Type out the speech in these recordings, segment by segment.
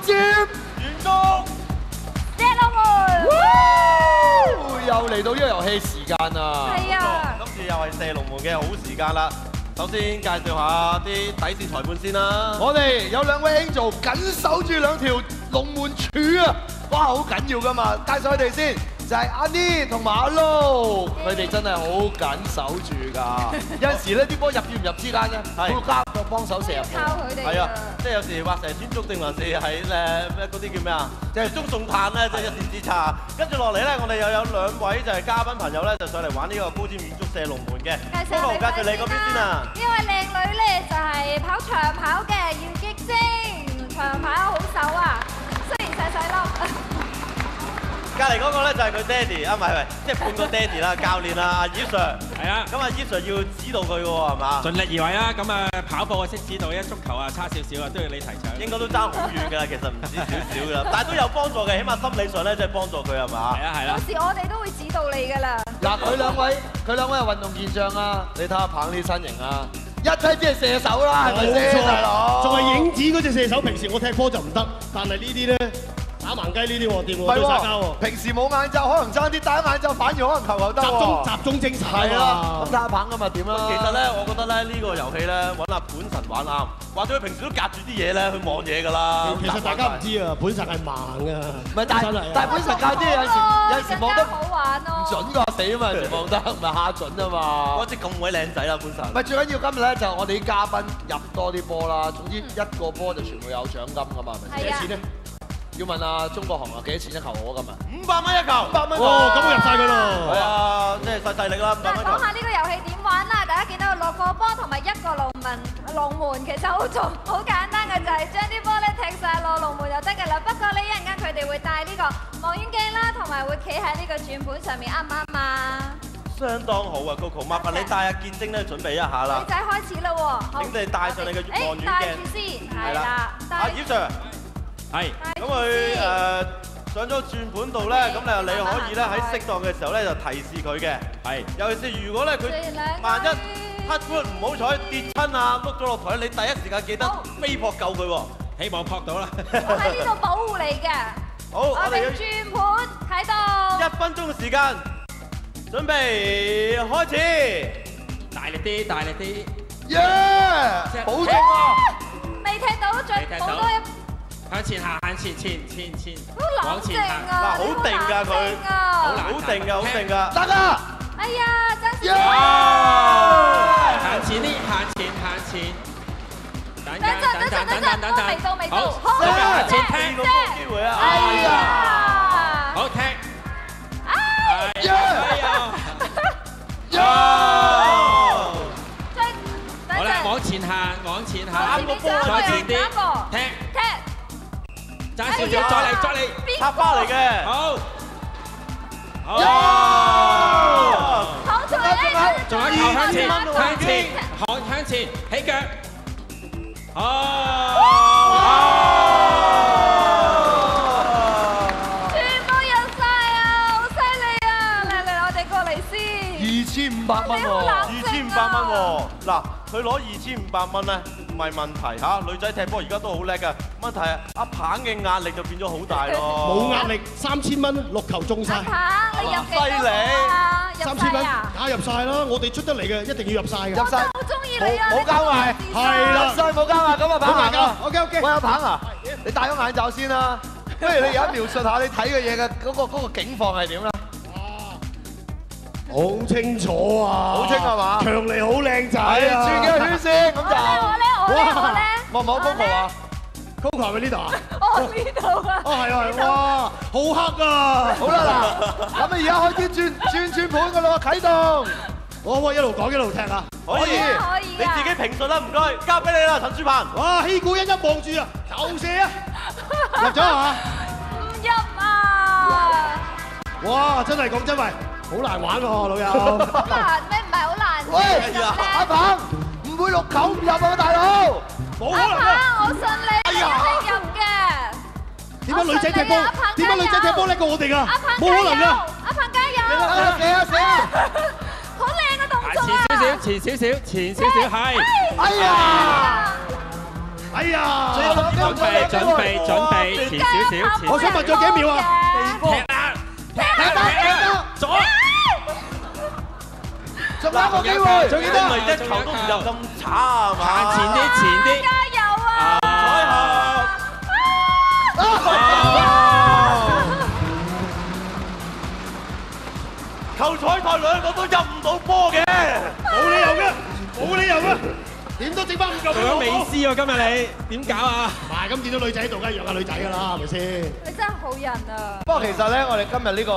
尖，遠攻，射龍門。又嚟到呢個遊戲時間啦。係啊，今次又係射龍門嘅好時間啦。首先介紹下啲底線裁判先啦。我哋有兩位 Angel 緊守住兩條龍門柱啊！哇，好緊要噶嘛！介紹佢哋先，就係阿 Ni 同埋阿 Lo，佢哋真係好緊守住㗎。有陣時咧，啲波入與唔入之間咧，會加個幫手射入。靠佢哋。係啊，即係有時話成天足定還是係咩嗰啲叫咩啊？即係中送炭咧，即係一線之差。跟住落嚟咧，我哋又有兩位就係嘉賓朋友咧，就上嚟玩呢個高瞻遠矚射龍門嘅。不如介紹你嗰邊先啊！呢位靚女咧就係跑長跑嘅姚潔晶，長跑好手啊，雖然細細粒。隔離嗰個咧就係佢爹哋啊，唔係，即係半個爹哋啦，教練啊，阿葉 Sir。係啊，咁阿葉 Sir 要指導佢嘅喎，係嘛？盡力而為啦，咁啊跑步啊識指導，一足球啊差少少啊，都要你提倡。應該都爭好遠㗎啦，其實唔止少少㗎啦，但係都有幫助嘅，起碼心理上咧即係幫助佢係嘛？係啊係啦。到時我哋都會指導你㗎啦。嗱，佢兩位係運動健將啊！你睇下棒呢身形啊，一睇即係射手啦，係咪先，大佬？仲係影子嗰隻射手，平時我踢波就唔得，但係呢啲咧。打盲雞呢啲喎，掂喎，對曬交喎。平時冇眼罩可能爭啲，戴眼罩反而可能球又得喎。集中精神係啦，咁睇下棒咁啊點啦？其實咧，我覺得咧呢個遊戲咧揾阿本神玩啱，或者佢平時都隔住啲嘢咧去望嘢㗎啦。其實大家唔知啊，本神係盲㗎。唔係，但係本神教啲嘢有時望得好玩咯。唔準㗎死啊嘛，有時望得唔係下準啊嘛。嗰隻咁鬼靚仔啦，本神。唔係最緊要今日咧就我哋啲嘉賓入多啲波啦，總之一個波就全部有獎金㗎嘛，係咪？幾多錢咧？要問阿鍾國雄啊，幾多錢一球我今日？500蚊一球，500蚊。哦，咁我入晒佢咯。係啊，即係細力啦，500蚊。講下呢個遊戲點玩啦？大家見到落個波同埋一個龍門，其實好簡單嘅，就係將啲波咧踢晒落龍門就得㗎啦。不過呢一陣間佢哋會帶呢個望遠鏡啦，同埋會企喺呢個轉盤上面，啱唔啱啊？相當好啊 ，Coco， 麻煩你帶阿建晶咧準備一下啦。女仔開始啦喎，請你帶上你嘅望遠鏡。帶住先，係啦。阿葉 Sir。係，咁佢上咗轉盤度咧，咁你可以咧喺適當嘅時候咧就提示佢嘅。係，尤其是如果咧佢萬一 touch wood 唔好彩跌親啊，碌咗落台，你第一時間記得飛撲救佢喎。希望撲到啦。我喺呢度保護你嘅。好，我哋轉盤喺度。1分鐘嘅時間，準備開始。大力啲，大力啲。耶！保重啊！未踢到，再補多一。向前行，向前，往前行。嗱，好定㗎佢，好定㗎，好定㗎。得啊！哎呀，爭少向前啲，向前。等，未到。好，向前踢個機會啊！哎呀！好踢。好啦，往前行，再前啲，踢。爭少少，再嚟，插花嚟嘅，好，仲有球向前，起腳，全部入晒啊，好犀利啊！嚟，我哋過嚟先。2500蚊喎，2500蚊喎，嗱，佢攞2500蚊咧。唔係問題嚇，女仔踢波而家都好叻㗎。問題係阿棒嘅壓力就變咗好大咯。冇壓力，3000蚊6球中晒。阿棒，你入幾多啊？3000蚊，打入晒啦！我哋出得嚟嘅一定要入晒嘅。入晒，好中意你啊！冇交埋，係啦，冇交埋，咁啊棒啊 ，OK。喂，阿棒啊，你戴咗眼罩先啦。不如你而家描述下你睇嘅嘢嘅嗰個景況係點啦？好清楚啊！好清係嘛？強尼好靚仔啊！轉幾個圈先，咁就我咧，望唔望 Coco 啊 ？Coco 係咪呢度啊？哦，呢度啊！哦係，哇，好黑啊！好啦嗱，咁你而家開始轉盤㗎啦，啟動。我一路講一路踢啊！可以，你自己評述啦，唔該，交俾你啦，陳樹鵬。哇，希古一望住啊，就射啊！入咗係嘛？唔入啊！哇，真係講真喂！好難玩喎，老友。好難咩？唔係好難。喂，阿棒唔會6球唔入啊，大佬。冇可能啊！我信你，一定入嘅。點解女仔踢波？點解女仔踢波叻過我哋㗎？冇可能㗎！阿棒加油！射啊！好靚嘅動作啊！前少少，係。哎呀！哎呀！仲有2分仲有兩機會。準備，前少少，我想問咗幾秒啊？左，仲有一個機會，仲記得？咪一球都唔入咁差係嘛？行前啲。加油啊！球彩台兩個都入唔到波嘅，冇理由嘅，冇理由嘅，點都整翻5嚿俾仲有我。美斯喎，今日你點搞啊？唔係咁見到女仔喺度，梗係讓下女仔㗎啦，係咪先？你真係好人啊！不過其實咧，我哋今日呢個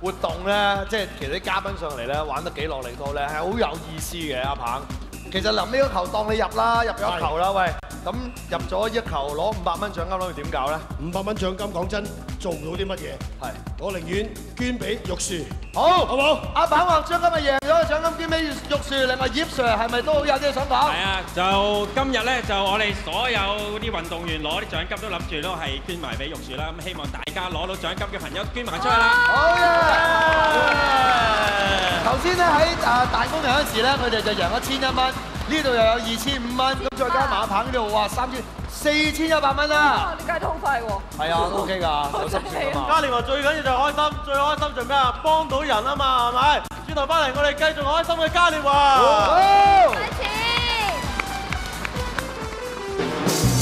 活動咧，即係其實啲嘉賓上嚟咧，玩得幾落力都咧，係好有意思嘅。阿鵬，其實臨尾嗰球當你入啦，入咗一球啦，喂，咁入咗一球攞500蚊獎金，諗住點搞咧？500蚊獎金講真，做唔到啲乜嘢。係，我寧願捐俾玉樹。好，好唔好？阿鵬話獎金咪贏咗個獎金捐俾玉樹，另外葉 Sir 係咪都有啲想講？係啊，就今日咧，就我哋所有啲運動員攞啲獎金都諗住都係捐埋俾玉樹啦。咁希望大家攞到獎金嘅朋友捐埋出去啦。好嘅。頭先咧喺大公人嗰時咧，佢哋就贏咗1100蚊，呢度又有2500蚊，咁再加埋阿鵬呢度，哇4100蚊啦！你計得好快喎！係啊，都 OK 㗎，有心血啊嘛。嘉年華最緊要就係開心，最開心就咩啊？幫到人啊嘛，係咪？轉頭翻嚟，我哋繼續開心嘅嘉年華。好。